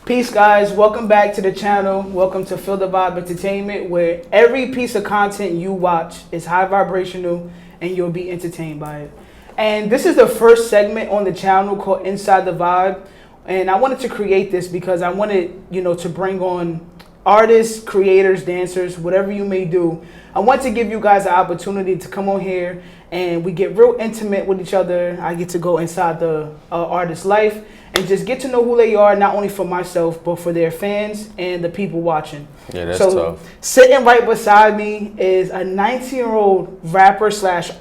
Peace, guys. Welcome back to the channel. Welcome to Feel the Vibe Entertainment, where every piece of content you watch is high vibrational and you'll be entertained by it. And this is the first segment on the channel called Inside the Vibe. And I wanted to create this because I wanted, to bring on artists, creators, dancers, whatever you may do. I want to give you guys an opportunity to come on here and we get real intimate with each other. I get to go inside the artist's life and just get to know who they are, not only for myself, but for their fans and the people watching. Yeah, that's tough. Sitting right beside me is a 19-year-old rapper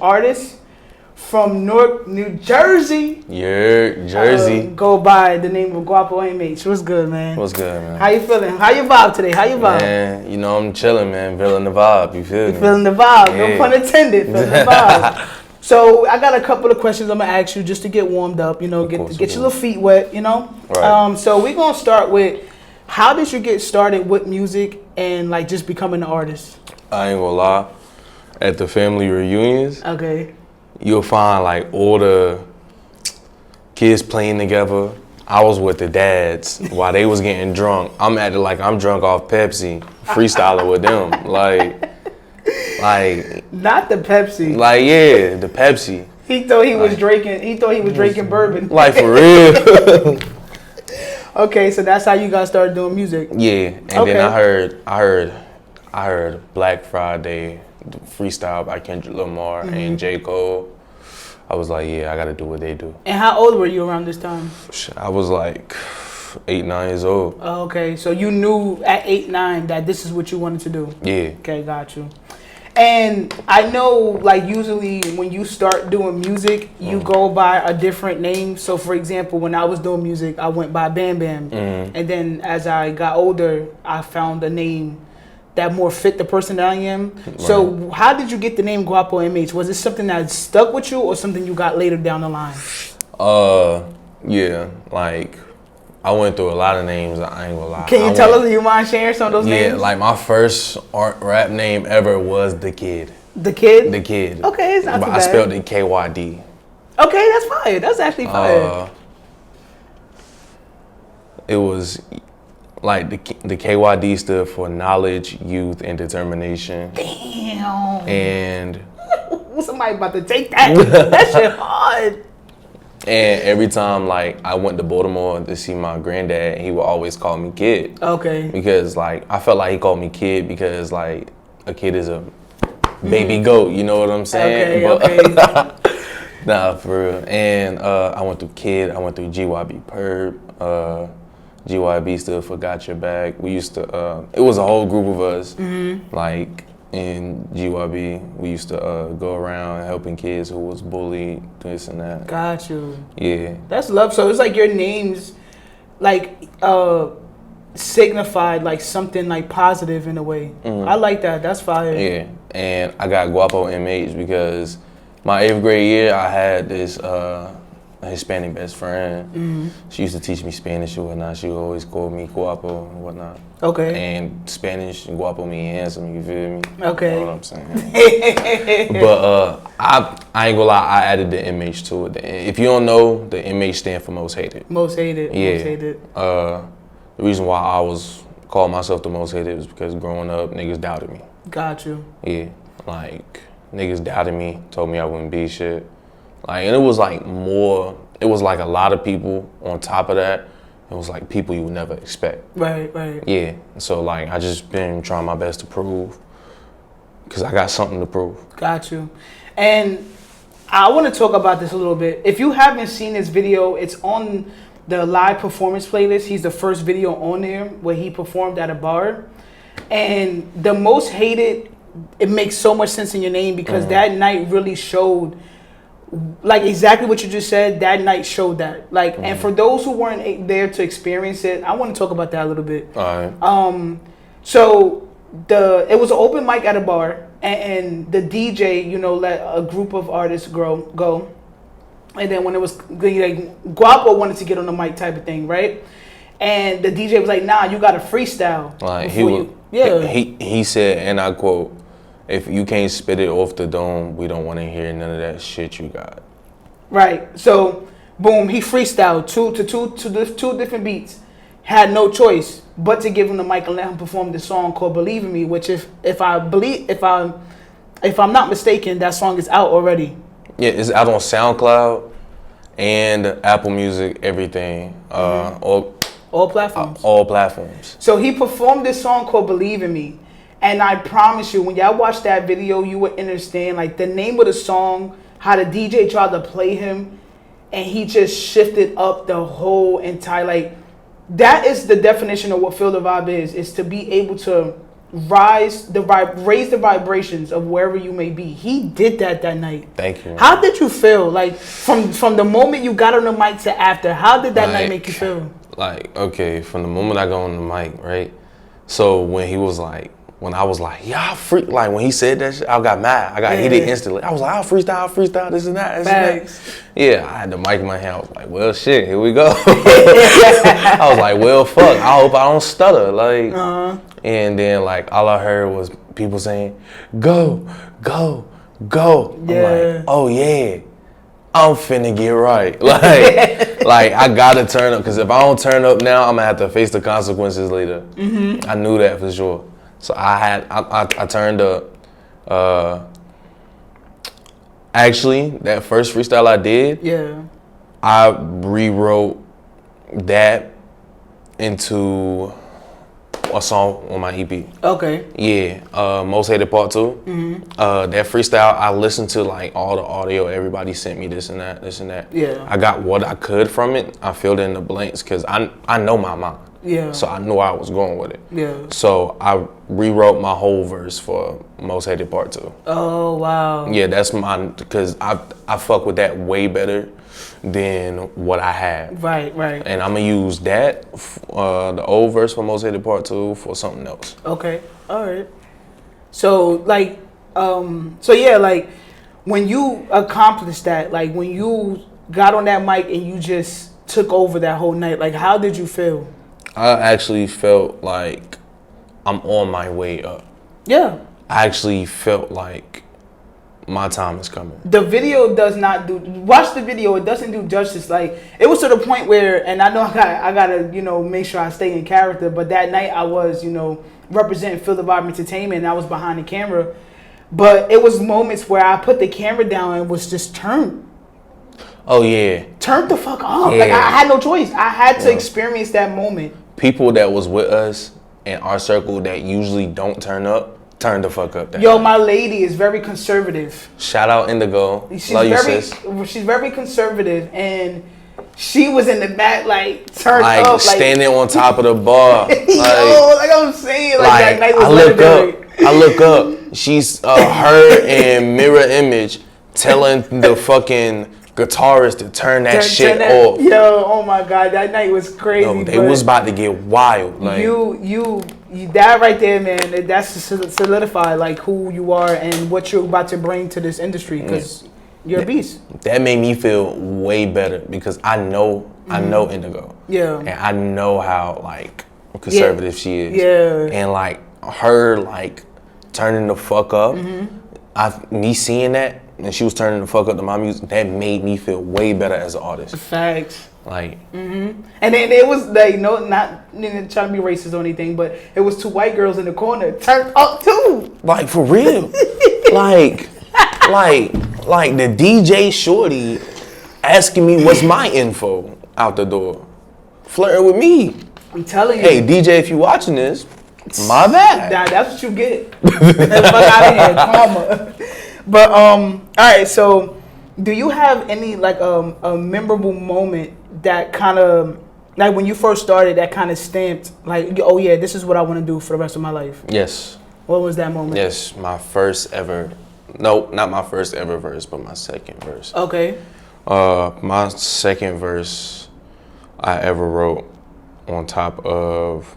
/ artist from Newark, New Jersey. Yeah, Jersey. Go by the name of GUAPOMH. What's good, man? What's good, man? How you feeling? How your vibe today? How you vibe? Man, I'm chilling, man. Feeling the vibe. You feel me? Feeling the vibe. Yeah. No pun intended. Feeling the vibe. So I got a couple of questions I'm gonna ask you just to get warmed up. Get your little feet wet. Right. So we're gonna start with, how did you get started with music and just becoming an artist? I ain't gonna lie. At the family reunions, Okay. you'll find all the kids playing together. I was with the dads while they was getting drunk. I'm acting like I'm drunk off Pepsi, freestyling with them. Not the Pepsi. Yeah, the Pepsi. He thought he was drinking. He thought he was drinking bourbon. For real. Okay, so that's how you got started doing music. Yeah, and then I heard Black Friday freestyle by Kendrick Lamar and J. Cole. I was like, yeah, I gotta do what they do. And how old were you around this time? I was 8, 9 years old. Oh, okay, so you knew at 8, 9 that this is what you wanted to do. Yeah. Okay, got you. And I know, usually when you start doing music, you go by a different name. So, for example, when I was doing music, I went by Bam Bam. And then as I got older, I found a name that more fit the person that I am. Right. So how did you get the name GUAPOMH? Was it something that stuck with you or something you got later down the line? Yeah, I went through a lot of names, I ain't gonna lie. Can you tell us, do you mind sharing some of those names? Yeah, my first rap name ever was The Kid. The Kid? The Kid. Okay, it's not too bad. I spelled it KYD. Okay, that's fire. That's actually fire. It was the KYD stood for knowledge, youth, and determination. Damn. And somebody about to take that. That shit hard. And every time I went to Baltimore to see my granddad, he would always call me Kid. Okay. Because I felt like he called me Kid because a kid is a baby goat. You know what I'm saying? Okay. Nah, for real. And I went through Kid. I went through GYB Perp. GYB stood for Got Your Back. We used to, it was a whole group of us, in GYB. We used to go around helping kids who was bullied, this and that. Got you. Yeah. That's love. So it's your names, signified something positive in a way. I like that. That's fire. Yeah. And I got GUAPOMH because my 8th grade year, I had this a Hispanic best friend. She used to teach me Spanish and whatnot. She would always call me guapo and whatnot. Okay. And Spanish, guapo mean handsome, you feel me? Okay. You know what I'm saying? But I ain't gonna lie, I added the MH to it. If you don't know, the MH stand for most hated. Most hated. Yeah. Most hated. The reason why I was calling myself the most hated was because growing up, niggas doubted me. Got you. Yeah. Niggas doubted me, told me I wouldn't be shit. And it was more, it was a lot of people on top of that. It was people you would never expect. Right. Yeah, so I just been trying my best to prove, because I got something to prove. Got you. And I want to talk about this a little bit. If you haven't seen this video, it's on the live performance playlist. He's the first video on there where he performed at a bar. And the most hated, it makes so much sense in your name because that night really showed exactly what you just said. That night showed that. And for those who weren't there to experience it, I want to talk about that a little bit. All right. So it was an open mic at a bar, and the DJ, let a group of artists go. And then when it was Guapo wanted to get on the mic type of thing, right? And the DJ was like, "Nah, you got to freestyle." He said, and I quote, "If you can't spit it off the dome, we don't want to hear none of that shit you got." Right. So, boom, he freestyled two different beats. had no choice but to give him the mic and let him perform this song called "Believe in Me," which if I'm not mistaken, that song is out already. Yeah, it's out on SoundCloud and Apple Music, everything. All platforms. All platforms. So he performed this song called "Believe in Me," and I promise you, when y'all watch that video, you would understand like the name of the song, how the DJ tried to play him, and he just shifted up the whole entire like. That is the definition of what Feel the Vibe is to be able to raise the vibrations of wherever you may be. He did that night. Thank you. How did you feel? Like from the moment you got on the mic to after, how did that night make you feel? Like, okay, from the moment I got on the mic, right? So when I was like, yeah, freak, like when he said that shit, I got mad. I got heated instantly. I was like, I'll freestyle, this and that, that. Yeah, I had the mic in my hand. I was like, well, shit, here we go. I was like, well, fuck, I hope I don't stutter. Like, and then like all I heard was people saying, go, go, go. Yeah. I'm like, oh yeah, I'm finna get right. Like I gotta turn up, because if I don't turn up now, I'm gonna have to face the consequences later. I knew that for sure. So I turned up. Actually, that first freestyle I did, I rewrote that into a song on my EP. Okay. Yeah, Most Hated Part 2. That freestyle, I listened to like all the audio. Everybody sent me this and that. Yeah. I got what I could from it. I filled in the blanks because I know my mind. Yeah. So I knew where I was going with it. Yeah. So I rewrote my whole verse for Most Hated Part 2. Oh, wow. Yeah, that's mine, because I fuck with that way better than what I have. Right. And I'm gonna use that, the old verse for Most Hated Part 2 for something else. Okay. All right. So like, like when you accomplished that, like when you got on that mic and you just took over that whole night, like how did you feel? I actually felt like I'm on my way up. Yeah. I actually felt like my time is coming. The video does not do. Watch the video. It doesn't do justice. Like it was to the point where, and I know I gotta make sure I stay in character. But that night I was representing Feel the Vibe Entertainment, and I was behind the camera. But it was moments where I put the camera down and was just turned. Oh yeah. Turned the fuck up. Yeah. Like I had no choice. I had to experience that moment. People that was with us in our circle that usually don't turn up, turn the fuck up. Yo, my lady is very conservative. Shout out Indigo. Love you, sis. She's very conservative, and she was in the back, like turned like, up, standing on top of the bar. Like I'm saying, like that night was legendary. I look up. She's her in mirror image telling the fucking guitarist to turn that shit off. Yo, oh my god, that night was crazy. Yo, they was about to get wild. Like you that right there, man. That's to solidify like who you are and what you're about to bring to this industry, because you're a beast. That made me feel way better, because I know Indigo. Yeah. And I know how like conservative she is. Yeah. And like her like turning the fuck up. Me seeing that, and she was turning the fuck up to my music, that made me feel way better as an artist. Facts. Like, and then it was like, not trying to be racist or anything, but it was two white girls in the corner turned up too. Like for real. like the DJ shorty asking me what's my info out the door, flirting with me. I'm telling you. Hey DJ, if you watching this, my bad. That's what you get. Fuck out of here, karma. But all right. So, do you have any like a memorable moment that kind of like when you first started that kind of stamped like, oh yeah, this is what I want to do for the rest of my life? Yes. What was that moment? Yes, my first ever. No, not my first ever verse, but my second verse. Okay. My second verse I ever wrote on top of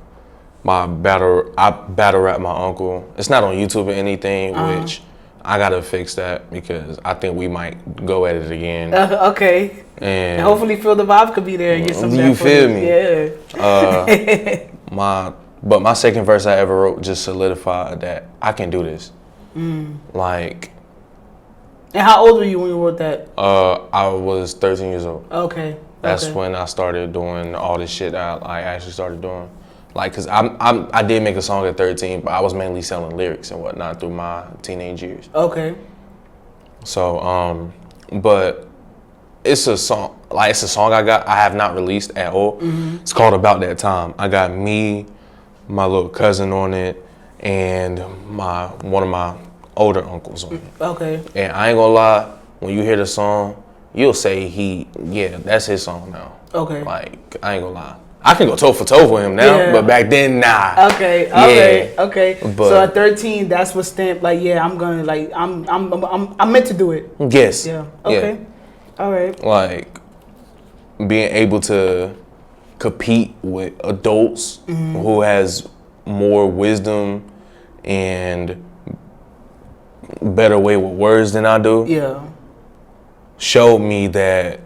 I battle rap my uncle. It's not on YouTube or anything, which I gotta fix that, because I think we might go at it again. Okay. And hopefully Feel the Vibe could be there and get some. You feel me? Yeah. My second verse I ever wrote just solidified that I can do this. Like. And how old were you when you wrote that? I was 13 years old. Okay. That's when I started doing all this shit I actually started doing. Like, cause I did make a song at 13, but I was mainly selling lyrics and whatnot through my teenage years. Okay. So, but it's a song I have not released at all. It's called About That Time. I got me, my little cousin on it, and one of my older uncles on it. Okay. And I ain't gonna lie, when you hear the song, you'll say that's his song now. Okay. Like, I ain't gonna lie. I can go toe for toe with him now, but back then, nah. Okay. But, so at 13, that's what stamped. Like, yeah, I'm gonna like, I'm meant to do it. Yes. Yeah. Okay. Yeah. All right. Like, being able to compete with adults who has more wisdom and better way with words than I do. Yeah. Showed me that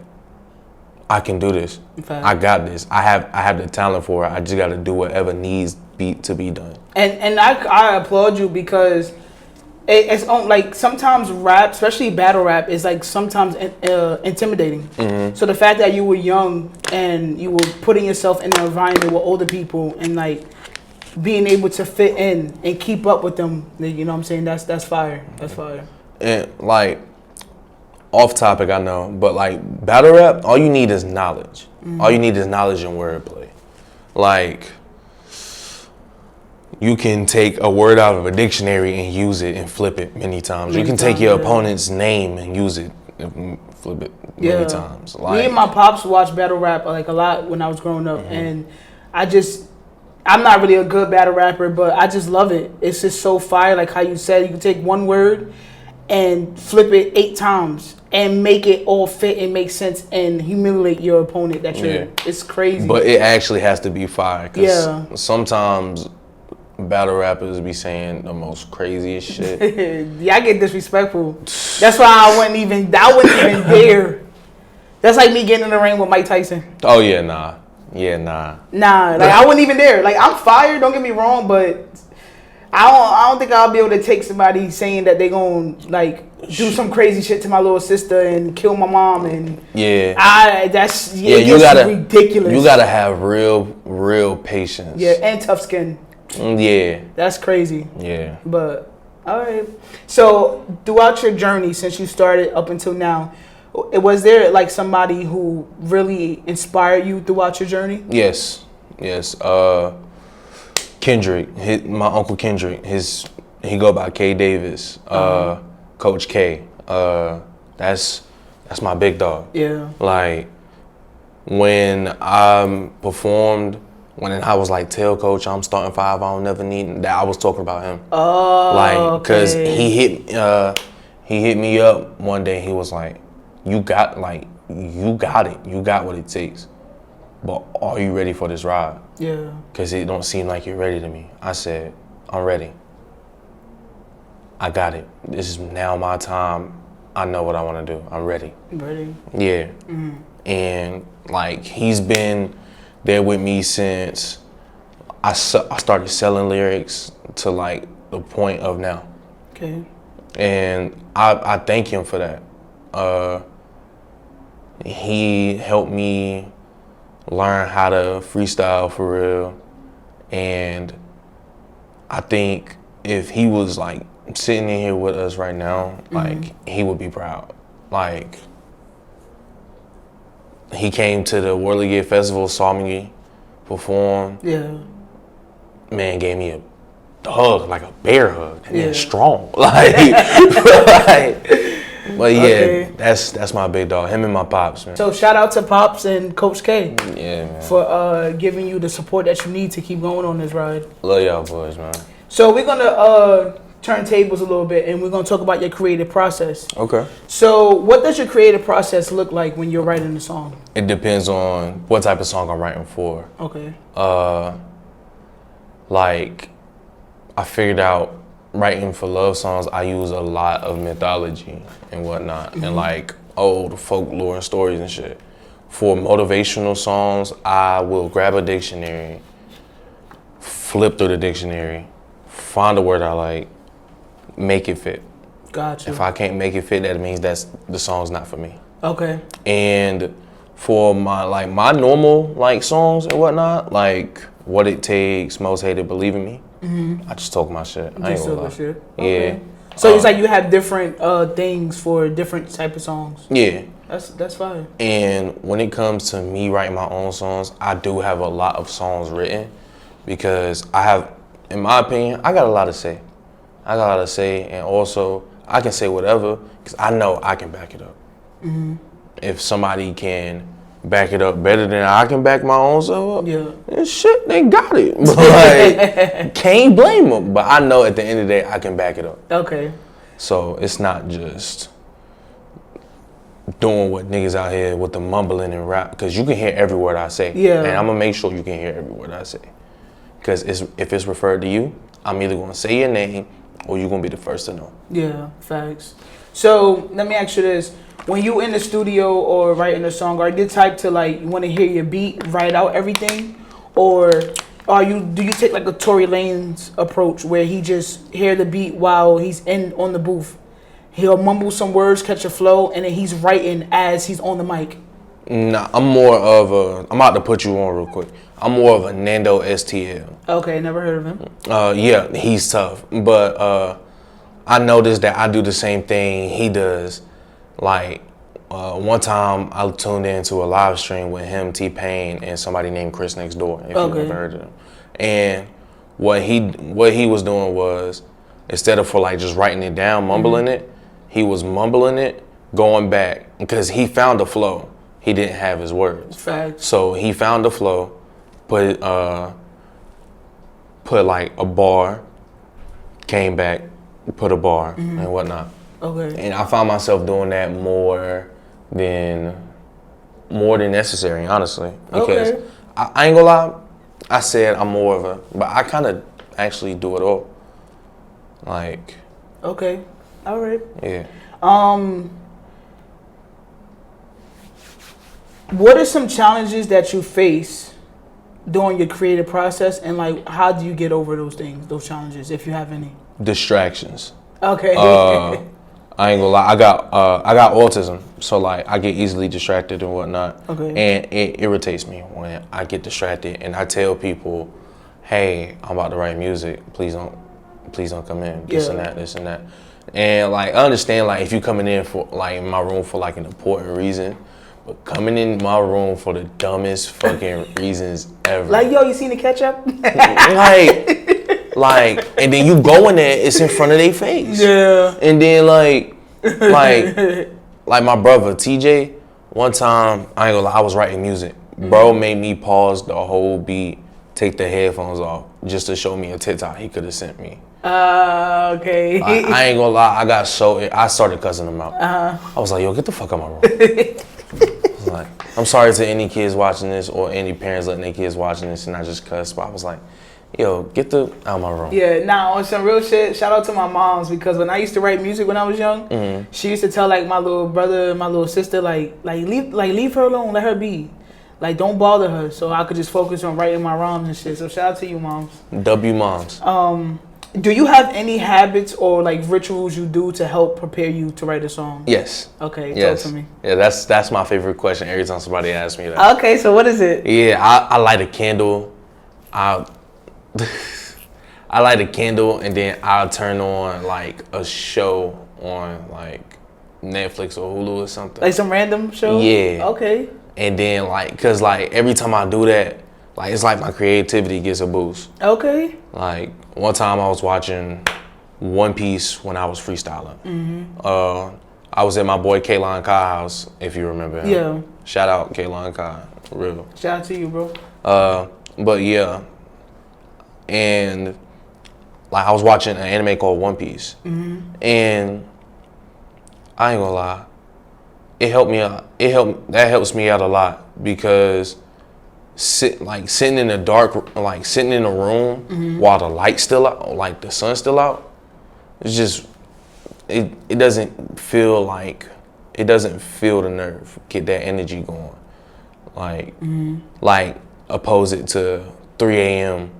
I can do this. Fact. I got this. I have the talent for it. I just got to do whatever needs to be done. And I applaud you because it's like sometimes rap, especially battle rap, is like sometimes intimidating. So the fact that you were young and you were putting yourself in an environment with older people and like being able to fit in and keep up with them, you know what I'm saying? That's fire. That's fire. And like, off topic, I know, but like battle rap, all you need is knowledge. All you need is knowledge and wordplay. Like, you can take a word out of a dictionary and use it and flip it many times. You can take your opponent's name and use it and flip it many times. Like, me and my pops watched battle rap like a lot when I was growing up, and I'm not really a good battle rapper, but I just love it. It's just so fire. Like how you said, you can take one word and flip it 8 times and make it all fit and make sense and humiliate your opponent. It's crazy. But it actually has to be fire. Cause sometimes battle rappers be saying the most craziest shit. Yeah, I get disrespectful. That's why I wouldn't even dare. That's like me getting in the ring with Mike Tyson. Oh yeah, nah. Yeah, nah. Nah, like I wouldn't even dare. Like I'm fired, don't get me wrong, but I don't think I'll be able to take somebody saying that they gonna like do some crazy shit to my little sister and kill my mom and you gotta ridiculous. You gotta have real patience. Yeah, and tough skin. Yeah. That's crazy. Yeah. But all right. So throughout your journey since you started up until now, was there like somebody who really inspired you throughout your journey? Yes. Kendrick, my uncle Kendrick, he go by K Davis, Coach K. That's my big dog. Yeah. Like when I performed, when I was like, tell coach I'm starting 5, I don't never need that. I was talking about him. Oh. Like, cause he hit me up one day. He was like, you got it. You got what it takes. But are you ready for this ride? Yeah. Because it don't seem like you're ready to me. I said, I'm ready. I got it. This is now my time. I know what I want to do. I'm ready. Ready? Yeah. Mm-hmm. And like, he's been there with me since I started selling lyrics to like the point of now. Okay. And I thank him for that. He helped me learn how to freestyle for real. And I think if he was like sitting in here with us right now, like he would be proud. Like he came to the Whirligig Festival, saw me perform. Yeah. Man gave me a hug, like a bear hug, and then strong. But yeah, that's my big dog. Him and my pops, man. So shout out to Pops and Coach K. Yeah, man. For giving you the support that you need to keep going on this ride. Love y'all boys, man. So we're gonna turn tables a little bit and we're gonna talk about your creative process. Okay. So what does your creative process look like when you're writing a song? It depends on what type of song I'm writing for. Okay. Like I figured out writing for love songs, I use a lot of mythology and whatnot, and like old folklore and stories and shit. For motivational songs, I will grab a dictionary, flip through the dictionary, find a word I like, make it fit. Gotcha. If I can't make it fit, that means the song's not for me. Okay. And for my normal like songs and whatnot, like What It Takes, Most Hated, Believe in Me. I just talk my shit. I ain't gonna lie. Shit. Yeah. Okay. So it's like you have different things for different type of songs. Yeah. That's fine. And when it comes to me writing my own songs, I do have a lot of songs written because I have, in my opinion, I got a lot to say. I got a lot to say, and also I can say whatever because I know I can back it up. If somebody can back it up better than I can back my own self up, then shit, they got it. But like, can't blame them. But I know at the end of the day, I can back it up. Okay. So it's not just doing what niggas out here with the mumbling and rap, because you can hear every word I say. Yeah. And I'm gonna make sure you can hear every word I say. Because if it's referred to you, I'm either gonna say your name or you're gonna be the first to know. Yeah, facts. So let me ask you this. When you in the studio or writing a song, are you the type to like you want to hear your beat, write out everything, or do you take like a Tory Lanez approach where he just hear the beat while he's on the booth? He'll mumble some words, catch a flow, and then he's writing as he's on the mic. Nah, I'm about to put you on real quick. I'm more of a Nando STL. Okay, never heard of him. Yeah, he's tough. But I noticed that I do the same thing he does. Like, one time I tuned into a live stream with him, T-Pain, and somebody named Chris Next Door, if you've ever heard of him. And what he was doing was, instead of for like just writing it down, mumbling it, he was mumbling it, going back, because he found the flow. He didn't have his words. Facts. So he found the flow, put like a bar, came back, put a bar, and whatnot. Okay. And I found myself doing that more than necessary, honestly. Because I ain't gonna lie, I said I'm more of a, but I kind of actually do it all. Like. Okay. All right. Yeah. What are some challenges that you face during your creative process, and like how do you get over those challenges, if you have any? Distractions. Okay. I ain't gonna lie, I got autism, so like I get easily distracted and whatnot. Okay. And it irritates me when I get distracted and I tell people, hey, I'm about to write music, please don't come in, this and that. And like I understand, like if you coming in for like in my room for like an important reason, but coming in my room for the dumbest fucking reasons ever. Like, yo, you seen the ketchup? like, and then you go in there, it's in front of their face. Yeah. And then like my brother TJ, one time, I ain't gonna lie, I was writing music. Bro made me pause the whole beat, take the headphones off, just to show me a TikTok he could have sent me. Okay. I ain't gonna lie, I started cussing him out. I was like, yo, get the fuck out of my room. Like, I'm sorry to any kids watching this or any parents letting their kids watching this, and I just cussed, but I was like, yo, get the out of my room. Yeah, now on some real shit, shout out to my moms, because when I used to write music when I was young, she used to tell like my little brother, my little sister, leave her alone, let her be. Like, don't bother her, so I could just focus on writing my rhymes and shit. So shout out to you, moms. W moms. Do you have any habits or like rituals you do to help prepare you to write a song? Yes. Okay, yes. Talk to me. Yeah, that's my favorite question every time somebody asks me that. Okay, so what is it? Yeah, I light a candle. I light a candle and then I'll turn on like a show on like Netflix or Hulu or something. Like some random show? Yeah. Okay. And then like, cause like every time I do that, like it's like my creativity gets a boost. Okay. Like one time I was watching One Piece when I was freestyling. I was at my boy Kaylon Kai house, if you remember him. Yeah. Shout out Kaylon Kai, for real. Shout out to you, bro. But yeah, and like I was watching an anime called One Piece, and I ain't gonna lie, it helped me out. That helps me out a lot because sitting in the dark, like sitting in a room while the light's still out, like the sun's still out, it's just it doesn't feel the nerve, get that energy going, like oppose it to 3 a.m.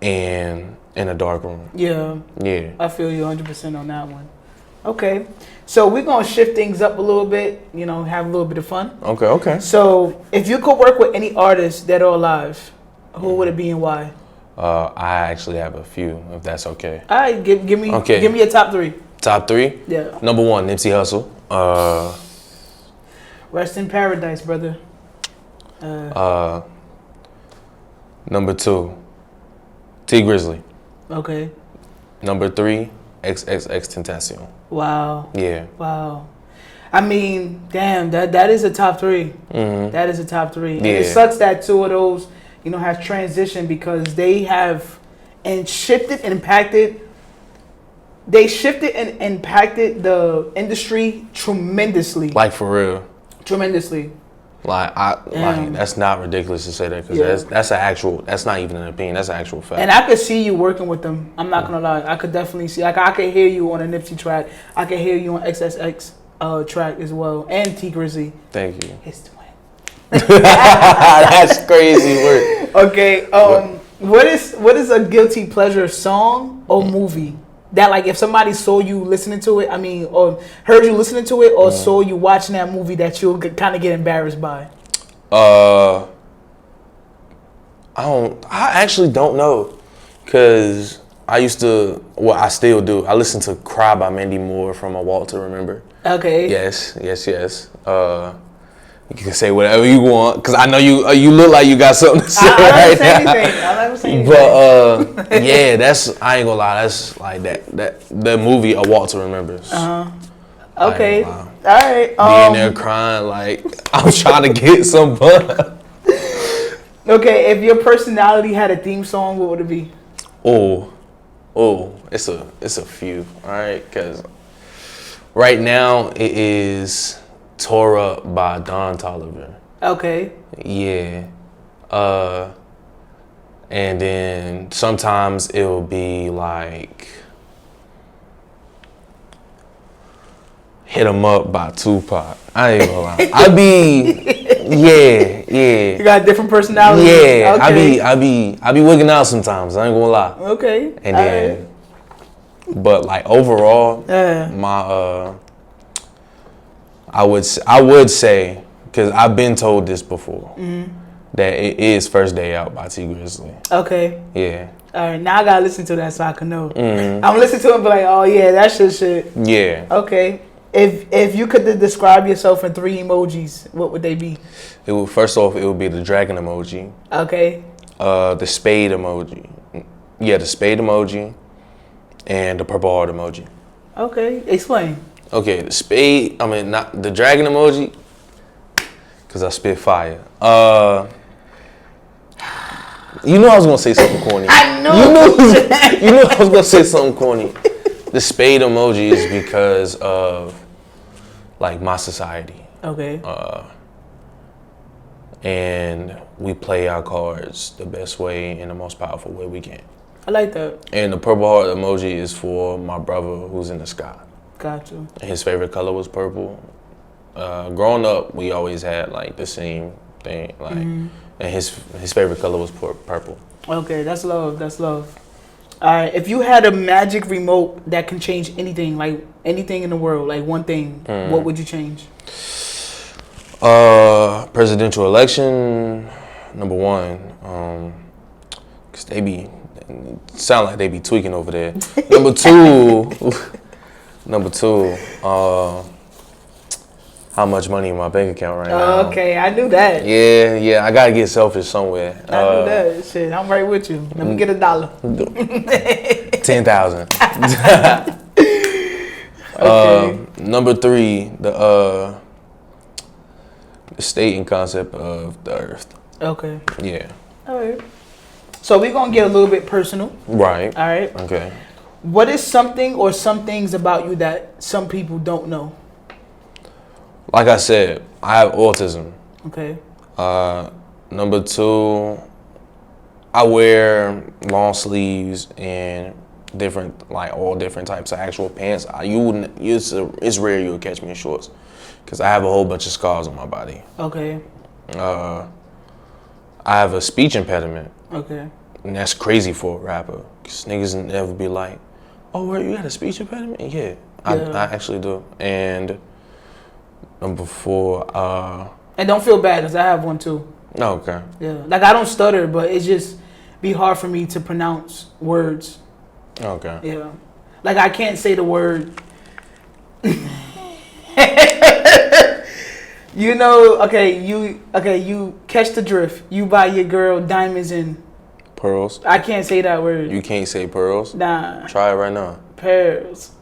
and in a dark room. Yeah. Yeah. I feel you 100% on that one. Okay. So we're gonna shift things up a little bit. You know, have a little bit of fun. Okay. So if you could work with any artist that are alive, who would it be and why? I actually have a few, if that's okay. All right, give me a top 3. Top 3? Yeah. Number 1, Nipsey Hussle. Rest in paradise, brother. Number 2, T Grizzly. Okay. Number 3, XXXTentacion. Wow. Yeah. Wow. I mean, damn, that is a top 3. Mm-hmm. That is a top 3. Yeah. And it sucks that 2 of those, you know, have transitioned because they have shifted and impacted. They shifted and impacted the industry tremendously. Like for real. Tremendously. Like that's not ridiculous to say that because that's an actual. That's not even an opinion. That's an actual fact. And I could see you working with them. I'm not gonna lie. I could definitely see. Like I could hear you on a Nipsey track. I could hear you on XXX track as well, and T Grizzly. Thank you. His twin. That's crazy work. Okay. What is a guilty pleasure song or movie that, like, if somebody saw you listening to it, I mean, or heard you listening to it, or saw you watching that movie that you'll kind of get embarrassed by? I actually don't know, cause I used to. Well, I still do. I listen to "Cry" by Mandy Moore from A Walk to Remember. Okay. Yes. You can say whatever you want, cause I know you look like you got something to say right now. I'll never say anything. But yeah, I ain't gonna lie. That's like that movie A Walk to Remember. Okay. All right. Being there crying like I'm trying to get some butt. Okay, if your personality had a theme song, what would it be? Oh, it's a few. All right, cause right now it is Tore Up by Don Toliver. Okay. Yeah. And then sometimes it'll be like Hit 'Em Up by Tupac. I ain't gonna lie. Yeah. You got different personalities. Yeah. Okay. I be wigging out sometimes. I ain't gonna lie. Okay. And then, but like overall, my I would say, because I've been told this before, that it is First Day Out by T Grizzly. Okay. Yeah. All right, now I gotta listen to that so I can know. I'm listening to it and be like, oh yeah, that shit. Yeah. Okay. If you could describe yourself in 3 emojis, what would they be? First off, it would be the dragon emoji. Okay. The spade emoji. Yeah, the spade emoji, and the purple heart emoji. Okay. Explain. Okay, the spade. I mean, not the dragon emoji, because I spit fire. You know I was gonna say something corny. I know. You know I was gonna say something corny. The spade emoji is because of like my society. Okay. And we play our cards the best way and the most powerful way we can. I like that. And the purple heart emoji is for my brother who's in the sky. Gotcha. His favorite color was purple. Growing up, we always had like the same thing, like, and his favorite color was purple. Okay, that's love. That's love. All right, if you had a magic remote that can change anything, like anything in the world, like one thing, what would you change? Presidential election, number 1, cause they sound like they be tweaking over there. Number 2, how much money in my bank account right now? Okay, I knew that. Yeah, I gotta get selfish somewhere. I knew that. Shit, I'm right with you. Let me get $1. 10,000. Okay. Number 3, the state and concept of the earth. Okay. Yeah. All right. So we're gonna get a little bit personal. Right. All right. Okay. What is something or some things about you that some people don't know? Like I said, I have autism. Okay. Number 2, I wear long sleeves and all different types of actual pants. It's rare you'll catch me in shorts because I have a whole bunch of scars on my body. Okay. I have a speech impediment. Okay. And that's crazy for a rapper because niggas never be like, oh, where you got a speech impediment? Yeah. I actually do. And before, and don't feel bad, because I have one too. okay. Yeah, like I don't stutter, but it's just be hard for me to pronounce words. Okay. Yeah, like I can't say the word. You know, you catch the drift. You buy your girl diamonds and Pearls. I can't say that word. You can't say pearls? Nah. Try it right now. Pearls.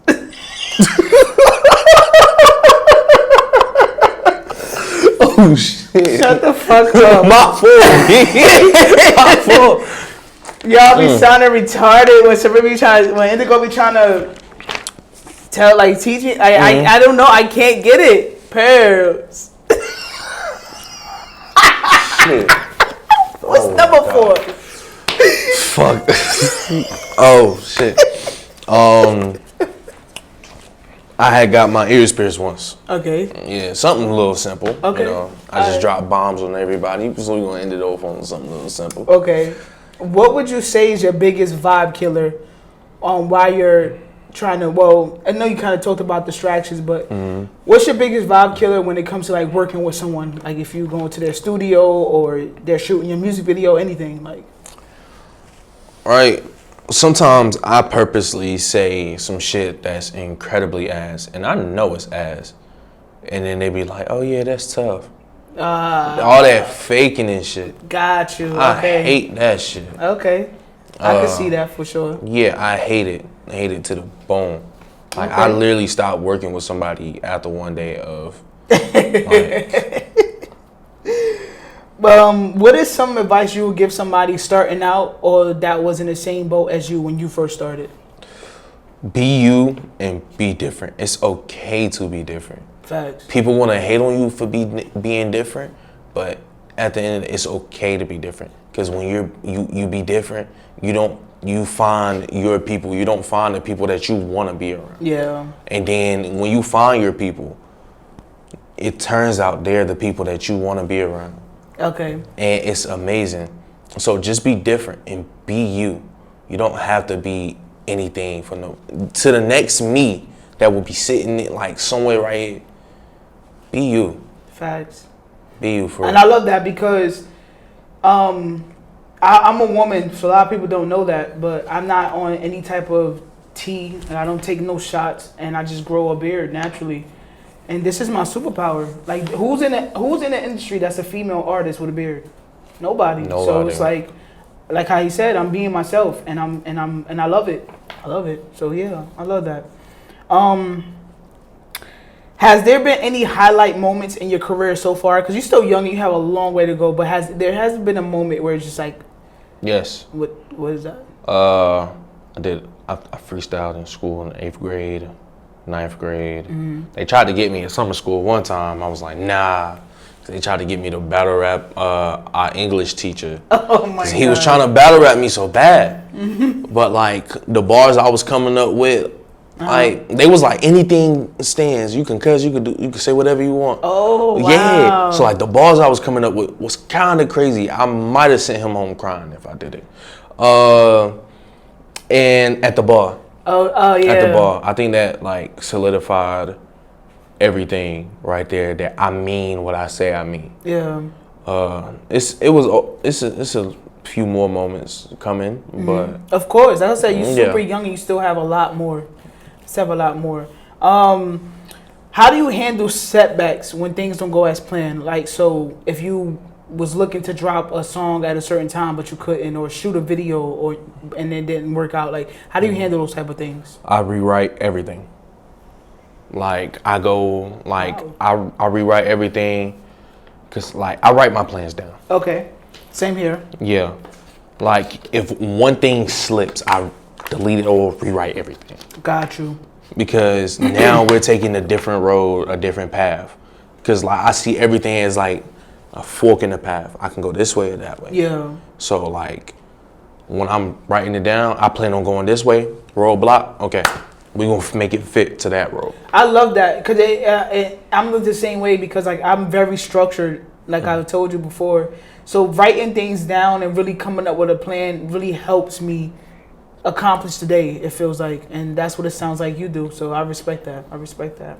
Oh shit. Shut the fuck up. My fault. My fault. Y'all be sounding retarded when Indigo be trying to teach me. I don't know. I can't get it. Pearls. Shit. What's number 4? Fuck. Oh shit. I had got my ears pierced once. Okay. Yeah, something a little simple. Okay. You know, I just dropped bombs on everybody, so we're gonna end it off on something a little simple. Okay. What would you say is your biggest vibe killer on why you're trying to? Well, I know you kind of talked about distractions, but what's your biggest vibe killer when it comes to like working with someone? Like if you go into their studio or they're shooting your music video, anything like. Right. Sometimes I purposely say some shit that's incredibly ass, and I know it's ass, and then they be like, "Oh yeah, that's tough." All that faking and shit. Got you. Okay. I hate that shit. Okay. I can see that for sure. Yeah, I hate it. I hate it to the bone. Like I literally stopped working with somebody after one day of. Like, what is some advice you would give somebody starting out or that was in the same boat as you when you first started? be you and be different. It's okay to be different. Facts. People want to hate on you for being different, but at the end, it's okay to be different. Because when you be different, you find your people. You don't find the people that you want to be around. Yeah. And then when you find your people, it turns out they're the people that you want to be around. Okay. And it's amazing. So just be different and be you. You don't have to be anything for to the next me that will be sitting like somewhere right here. Be you. Facts. Be you for And I love that because I'm a woman, so a lot of people don't know that, but I'm not on any type of tea, and I don't take no shots, and I just grow a beard naturally. And this is my superpower. Like, who's in the industry that's a female artist with a beard? Nobody. So it's like how he said, I'm being myself, and I love it. I love it. So yeah, I love that. Has there been any highlight moments in your career so far? Because you're still young, you have a long way to go. But there has been a moment where it's just like, yes. What is that? I freestyled in school in 8th grade, 9th grade. Mm-hmm. They tried to get me at summer school one time. I was like, nah. They tried to get me to battle rap our English teacher. Oh my God. He was trying to battle rap me so bad. Mm-hmm. But like the bars I was coming up with, like they was like anything stands. You can cuss, you can say whatever you want. Oh wow. Yeah. So like the bars I was coming up with was kind of crazy. I might have sent him home crying if I did it. And at the bar. Oh yeah. At the bar, I think that like solidified everything right there. That I mean what I say I mean. Yeah. It's a few more moments coming, but of course, as I said, you're super young and you still have a lot more. How do you handle setbacks when things don't go as planned? Like, so if you was looking to drop a song at a certain time but you couldn't, or shoot a video and it didn't work out, like how do you handle those type of things? I rewrite everything. Like I go, like I rewrite everything, cause like I write my plans down. Okay, same here. Yeah, like if one thing slips, I delete it or rewrite everything. Got you. Because now we're taking a different road, a different path. Cause like I see everything as like a fork in the path. I can go this way or that way. Yeah. So like when I'm writing it down, I plan on going this way. Roadblock. Okay. We're going to make it fit to that road. I love that because I'm the same way because like I'm very structured, like I told you before. So writing things down and really coming up with a plan really helps me accomplish today. It feels like, and that's what it sounds like you do. So I respect that. I respect that.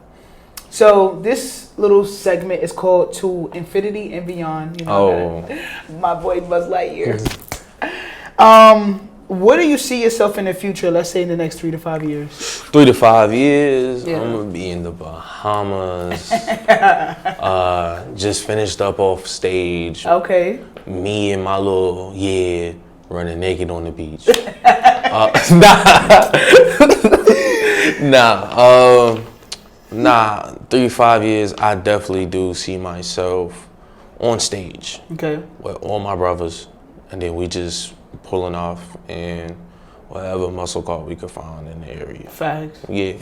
So this little segment is called To Infinity and Beyond. You know, my boy Buzz Lightyear. Where do you see yourself in the future? Let's say in the next 3 to 5 years. 3 to 5 years, Yeah. I'm gonna be in the Bahamas. Just finished up off stage. Okay. Me and my little running naked on the beach. Nah. 3 to 5 years, I definitely do see myself on stage. Okay. With all my brothers, and then we just pulling off in whatever muscle car we could find in the area. Facts. Yeah.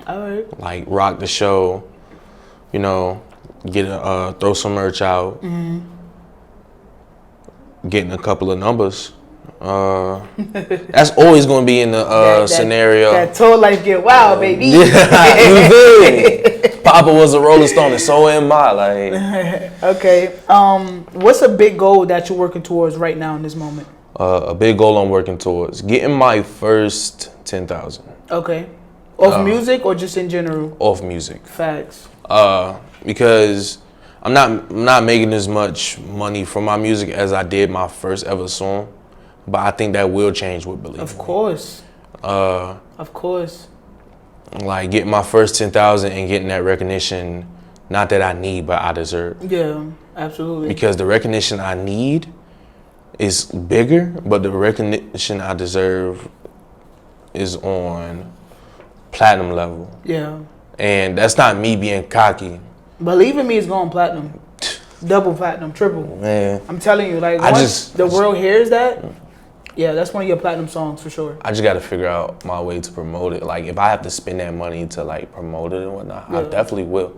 All right. Like rock the show, you know, throw some merch out, getting a couple of numbers. That's always gonna be in the scenario. That tour life get wild, baby. Yeah, you feel me? Papa was a Rolling Stone, and so am I. Like, okay. What's a big goal that you're working towards right now in this moment? a big goal I'm working towards getting my first 10,000. Okay. Off music or just in general? Off music. Facts. Because I'm not making as much money from my music as I did my first ever song, but I think that will change with Believe. Of course. Of course. Like getting my first 10,000 and getting that recognition, not that I need, but I deserve. Yeah, absolutely. Because the recognition I need is bigger, but the recognition I deserve is on platinum level. Yeah. And that's not me being cocky. Believe in Me is going platinum. Double platinum, triple. Man. I'm telling you, like once the world hears that, yeah, that's one of your platinum songs for sure. I just got to figure out my way to promote it. Like if I have to spend that money to like promote it and whatnot, I definitely will.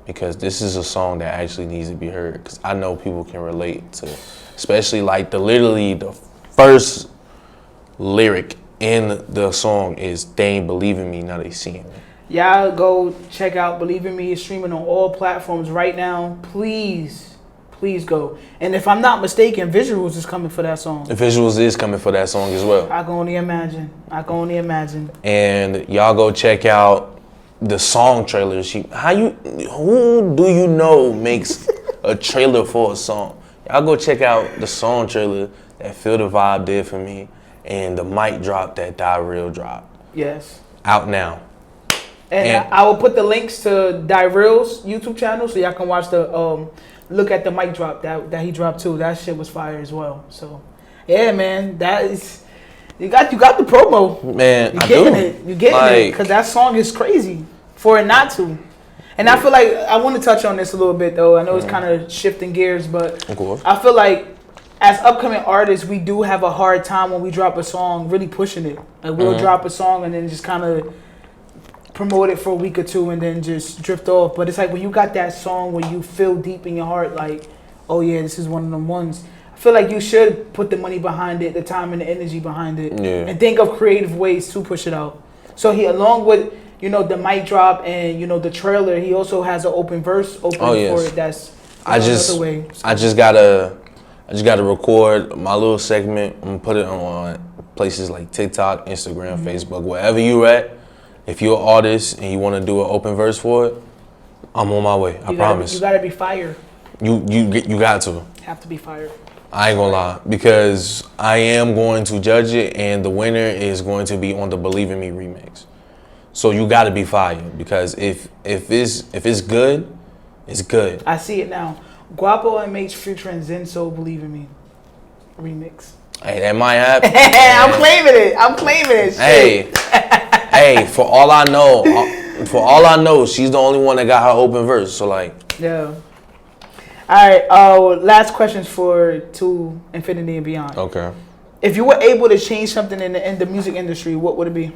Because this is a song that actually needs to be heard. Because I know people can relate to, especially like literally the first lyric in the song is "They ain't believing me, now they seeing me." Y'all go check out Believe in Me. It's streaming on all platforms right now. Please go. And if I'm not mistaken, visuals is coming for that song. The visuals is coming for that song as well. I can only imagine. And y'all go check out the song trailers. Who do you know makes a trailer for a song? Y'all go check out the song trailer that Feel the Vibe did for me and the mic drop that Die Real dropped. Yes. Out now. And I will put the links to Real's YouTube channel so y'all can watch the look at the mic drop that he dropped too. That shit was fire as well. So yeah, man, that is you got the promo. Man, You're getting it because that song is crazy for it not to. And I feel like I want to touch on this a little bit though. I know it's kind of shifting gears, but of course. I feel like as upcoming artists, we do have a hard time when we drop a song really pushing it. Like we'll drop a song and then just kind of promote it for a week or two and then just drift off. But it's like when you got that song where you feel deep in your heart like, oh yeah, this is one of them ones. I feel like you should put the money behind it, the time and the energy behind it, and think of creative ways to push it out. So he, along with the mic drop and the trailer, he also has an open verse for it. That's another way. I just gotta record my little segment. I'm gonna put it on places like TikTok, Instagram, Facebook, wherever you at. If you're an artist and you want to do an open verse for it, I'm on my way. I promise. You gotta be fired. You got to. Have to be fired. I ain't gonna lie, because I am going to judge it, and the winner is going to be on the Believe in Me remix. So you got to be fired, because if it's good, it's good. I see it now. GUAPOMH featuring Zenso Believe in Me remix. Hey, that might happen. I'm claiming it. Hey. Hey, for all I know, she's the only one that got her open verse. So like, yeah. All right. Last questions for To Infinity and Beyond. Okay. If you were able to change something in the music industry, what would it be?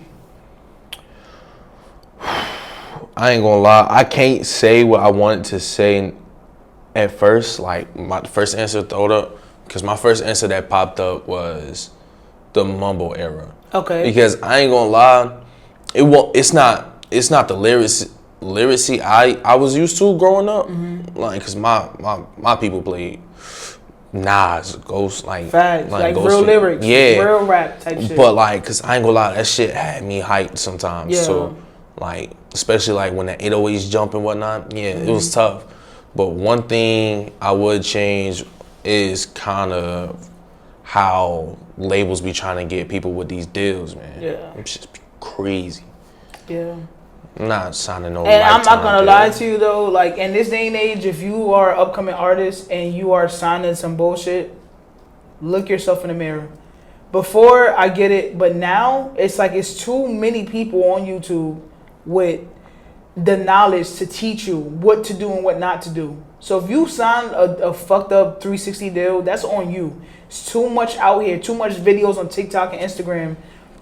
I ain't gonna lie. I can't say what I wanted to say at first. Like my first answer thrown up, because my first answer that popped up was the mumble era. Okay. Because I ain't gonna lie. It's not the lyrics I was used to growing up, like, cause my people played Nas, Ghost, Facts, like Ghost real Fit. lyrics, Yeah, real rap type shit. but like, cause I ain't gonna lie, that shit had me hyped sometimes. Yeah. So like, especially like when the 808s jump and whatnot, yeah, it was tough. But one thing I would change is kind of how labels be trying to get people with these deals, man. Yeah. It's just crazy. Yeah. I'm not signing no. And I'm not gonna deal. lie to you though, like in this day and age, if you are an upcoming artist and you are signing some bullshit, look yourself in the mirror. Before I get it, but now it's like it's too many people on YouTube with the knowledge to teach you what to do and what not to do. So if you sign a fucked up 360 deal, that's on you. It's too much out here, too much videos on TikTok and Instagram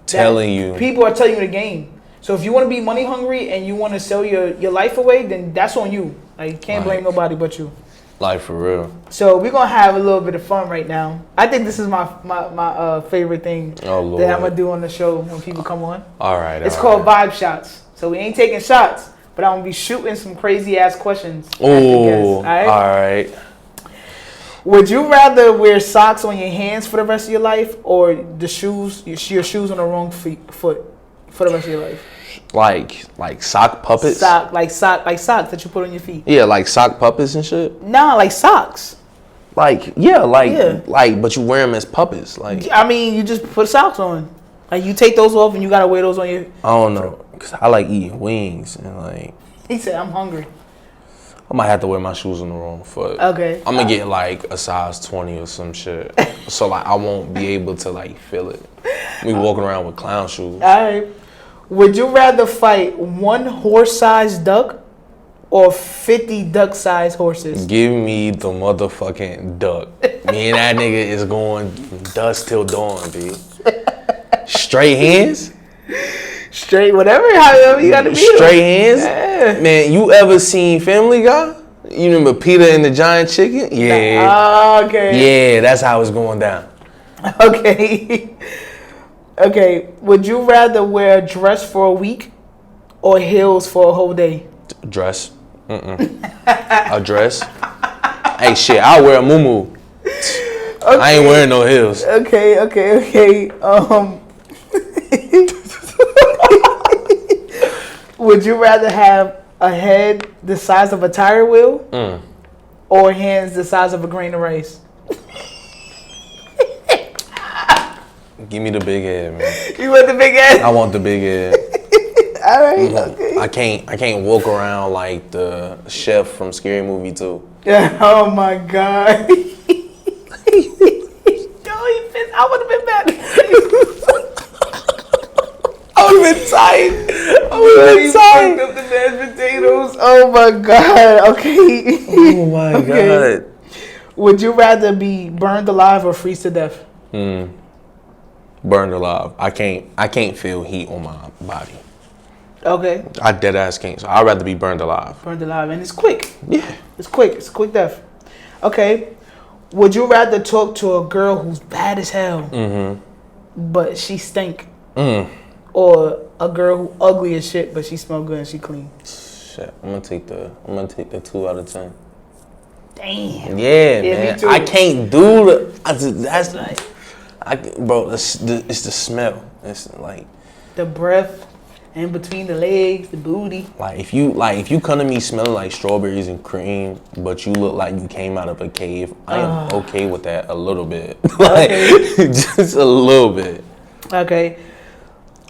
telling you. People are telling you the game. So if you want to be money hungry and you want to sell your life away, then that's on you. Like, you can't blame nobody but you. Like, for real. So we're going to have a little bit of fun right now. I think this is my favorite thing that I'm going to do on the show when people come on. All right. It's called Vibe Shots. So we ain't taking shots, but I'm going to be shooting some crazy ass questions. Oh, all right. Would you rather wear socks on your hands for the rest of your life or the shoes, your shoes on the wrong foot for the rest of your life? Like sock puppets? Like socks that you put on your feet. Yeah, like sock puppets and shit? Nah, like socks. But you wear them as puppets. Like, I mean, you just put socks on. Like, you take those off and you gotta wear those on your... I don't know, because I like eating wings and like... He said, I'm hungry. I might have to wear my shoes on the wrong foot. Okay. I'm gonna get like a size 20 or some shit. So like I won't be able to like feel it. We walking around with clown shoes. All right. Would you rather fight one horse-sized duck or 50 duck-sized horses? Give me the motherfucking duck. Me and that nigga is going dusk till dawn, B. Straight hands? Straight, however you gotta be. Straight hands? Yeah. Man, you ever seen Family Guy? You remember Peter and the Giant Chicken? Yeah. Okay. Yeah, that's how it's going down. Okay. Okay. Would you rather wear a dress for a week or heels for a whole day? Dress. A dress. Hey, shit, I'll wear a muumuu. Okay. I ain't wearing no heels. Okay. Would you rather have a head the size of a tire wheel or hands the size of a grain of rice? Give me the big head, man. You want the big head? I want the big head. All right. Okay. I can't walk around like the chef from Scary Movie 2. Yeah. Oh my God. Yo, he pissed. I would have been mad. I would have been tight. Up the mashed potatoes. Oh my God. Okay. Oh my God. Would you rather be burned alive or freeze to death? Burned alive. I can't feel heat on my body. Okay. I dead ass can't. So I'd rather be burned alive. Burned alive, and it's quick. Yeah. It's quick. It's a quick death. Okay. Would you rather talk to a girl who's bad as hell, but she stink, or a girl who ugly as shit but she smell good and she clean? Shit. I'm gonna take the 2 out of 10. Damn. Yeah, man. Me too. I can't do that's like. It's the smell. It's like the breath in between the legs, the booty. Like if you come to me smelling like strawberries and cream, but you look like you came out of a cave, I am okay with that a little bit. Just a little bit. Okay.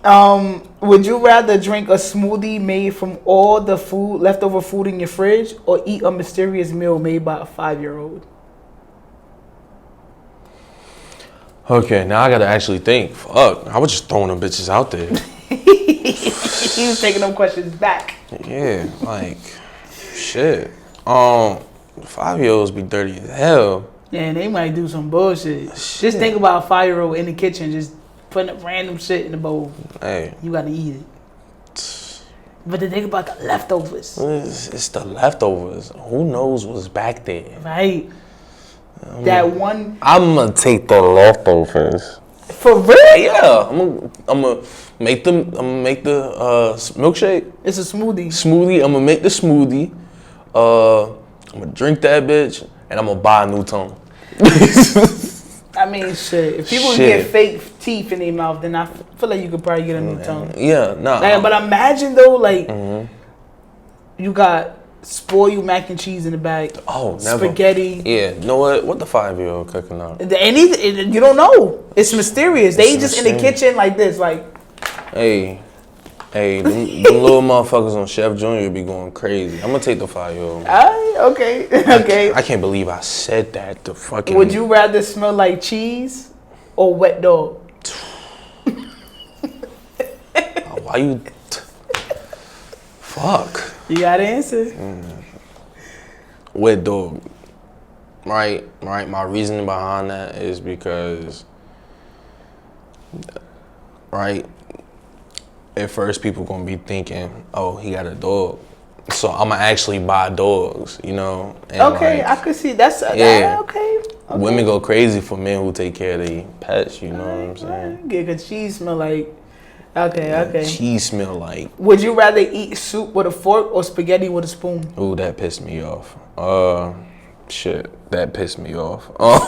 Would you rather drink a smoothie made from all the leftover food in your fridge, or eat a mysterious meal made by a 5-year-old? Okay, now I gotta actually think. Fuck, I was just throwing them bitches out there. He was taking them questions back. Yeah, like, shit. 5-year-olds be dirty as hell. Yeah, they might do some bullshit. Just think about a 5-year-old in the kitchen just putting up random shit in the bowl. Hey. You gotta eat it. But then think about the leftovers. It's the leftovers. Who knows what's back there? Right. I'm gonna take the leftovers. For real? Yeah. I'm gonna make the milkshake. It's a smoothie. I'm gonna make the smoothie. I'm gonna drink that bitch, and I'm gonna buy a new tongue. I mean, shit. If people get fake teeth in their mouth, then I feel like you could probably get a new tongue. Yeah, nah. Like, but imagine though, like, you got spoiled mac and cheese in the bag. Oh, never. Spaghetti. Yeah, you know what? What the 5-year-old cooking up? Anything, you don't know. It's mysterious. They just in the kitchen like this, like. Hey, them little motherfuckers on Chef Junior be going crazy. I'm gonna take the 5-year-old. Okay. I can't believe I said that. The fucking. Would you rather smell like cheese or wet dog? Why you? Fuck. You gotta answer. Wet dog. Right. My reasoning behind that is because, right, at first people gonna be thinking, oh, he got a dog, so I'ma actually buy dogs, you know. And okay, I could see that's okay. Women go crazy for men who take care of their pets, you know what I'm saying? Yeah, cause cheese smell like. Okay. Cheese smell like. Would you rather eat soup with a fork or spaghetti with a spoon? Ooh, that pissed me off. Shit, that pissed me off. I'm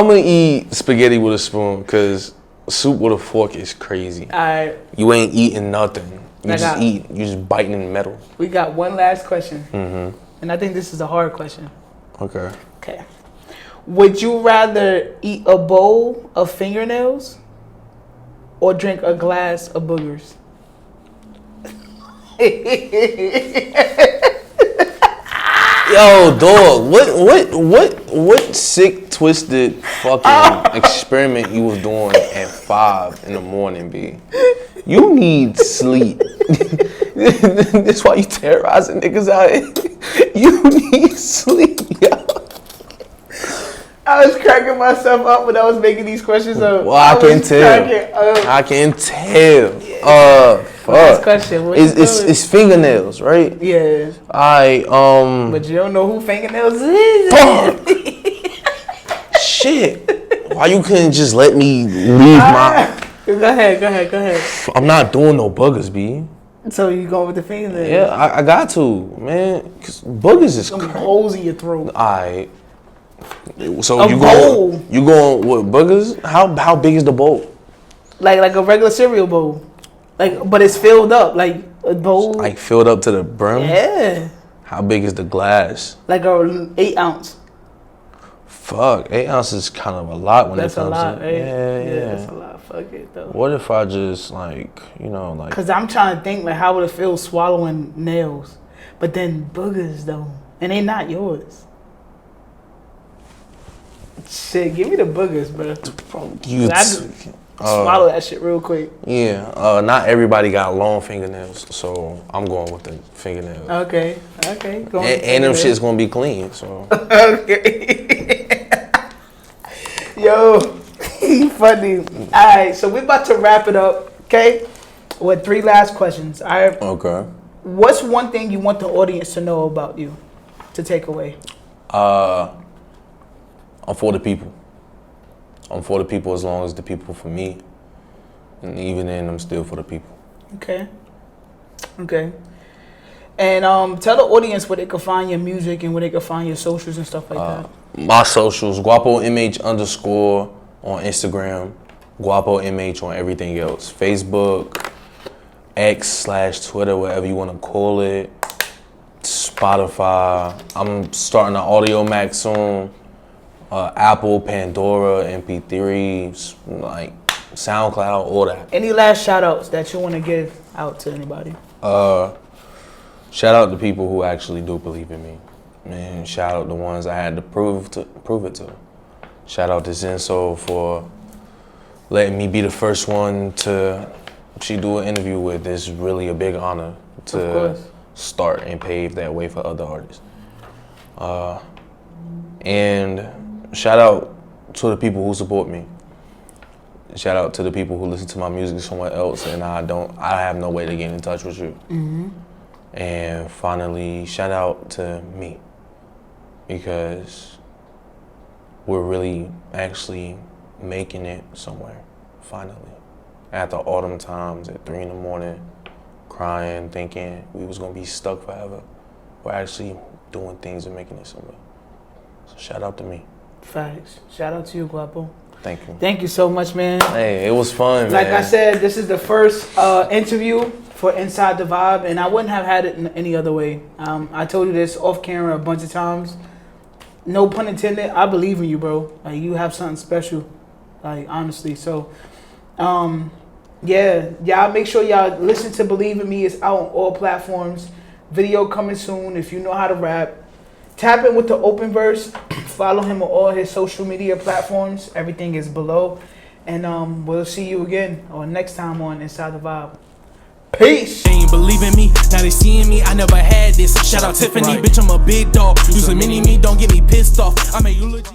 gonna eat spaghetti with a spoon because soup with a fork is crazy. Alright. You ain't eating nothing. You just biting in metal. We got one last question. And I think this is a hard question. Okay. Would you rather eat a bowl of fingernails or drink a glass of boogers? Yo, dog, what sick, twisted fucking experiment you was doing at 5 in the morning, B? You need sleep. That's why you terrorizing niggas out here. You need sleep, yo. I was cracking myself up when I was making these questions up. Well, I can tell. Yeah. Fuck. Last question. It's fingernails, right? Yeah. But you don't know who fingernails is. Fuck. Shit. Why you couldn't just let me leave my? Go ahead. I'm not doing no boogers, B. So you going with the fingernails? Yeah, I got to, man. Cause boogers is crazy. Holes in your throat. Alright. So you going with boogers? How big is the bowl? Like a regular cereal bowl. But it's filled up, like a bowl. Like filled up to the brim? Yeah. How big is the glass? Like a 8 ounce. Fuck, 8 ounces is kind of a lot when that's it comes a lot, to right? Yeah, that's a lot. Fuck it though. What if I just like, like? Cause I'm trying to think like how would it feel swallowing nails, but then boogers though, and they not yours. Shit, give me the boogers, bro. Swallow that shit real quick. Yeah, not everybody got long fingernails, so I'm going with the fingernails. Okay. And them shit's gonna be clean, so. Okay. Yo, funny. All right, so we're about to wrap it up, okay? With 3 last questions. All right. Okay. What's one thing you want the audience to know about you, to take away? I'm for the people. I'm for the people as long as the people for me. And even then, I'm still for the people. Okay. And tell the audience where they can find your music and where they can find your socials and stuff like that. My socials, GUAPOMH _ on Instagram, GUAPOMH on everything else. Facebook, X/Twitter, whatever you want to call it. Spotify. I'm starting an audio max soon. Apple, Pandora, MP3s, like SoundCloud, all that. Any last shout outs that you want to give out to anybody? Shout out to people who actually do believe in me. Man, shout out the ones I had to prove it to. Shout out to Zenso for letting me be the first one to do an interview with. It's really a big honor to start and pave that way for other artists. And shout out to the people who support me. Shout out to the people who listen to my music somewhere else and I have no way to get in touch with you. Mm-hmm. And finally, shout out to me because we're really actually making it somewhere, finally. After autumn times at 3 a.m, crying, thinking we was gonna be stuck forever, we're actually doing things and making it somewhere. So shout out to me. Facts. Shout out to you, Guapo. Thank you. Thank you so much, man. Hey, it was fun, man. Like I said, this is the first interview for Inside the Vibe, and I wouldn't have had it in any other way. I told you this off camera a bunch of times. No pun intended. I believe in you, bro. Like, you have something special. Like, honestly. So, yeah. Y'all make sure y'all listen to Believe in Me. It's out on all platforms. Video coming soon. If you know how to rap, tap in with the open verse. Follow him on all his social media platforms. Everything is below. And we'll see you again or next time on Inside the Vibe. Peace. They ain't believing me, now they seeing me. I never had this. Shout out Tiffany, bitch, I'm a big dog. Use a mini me, don't get me pissed off. I made you legit.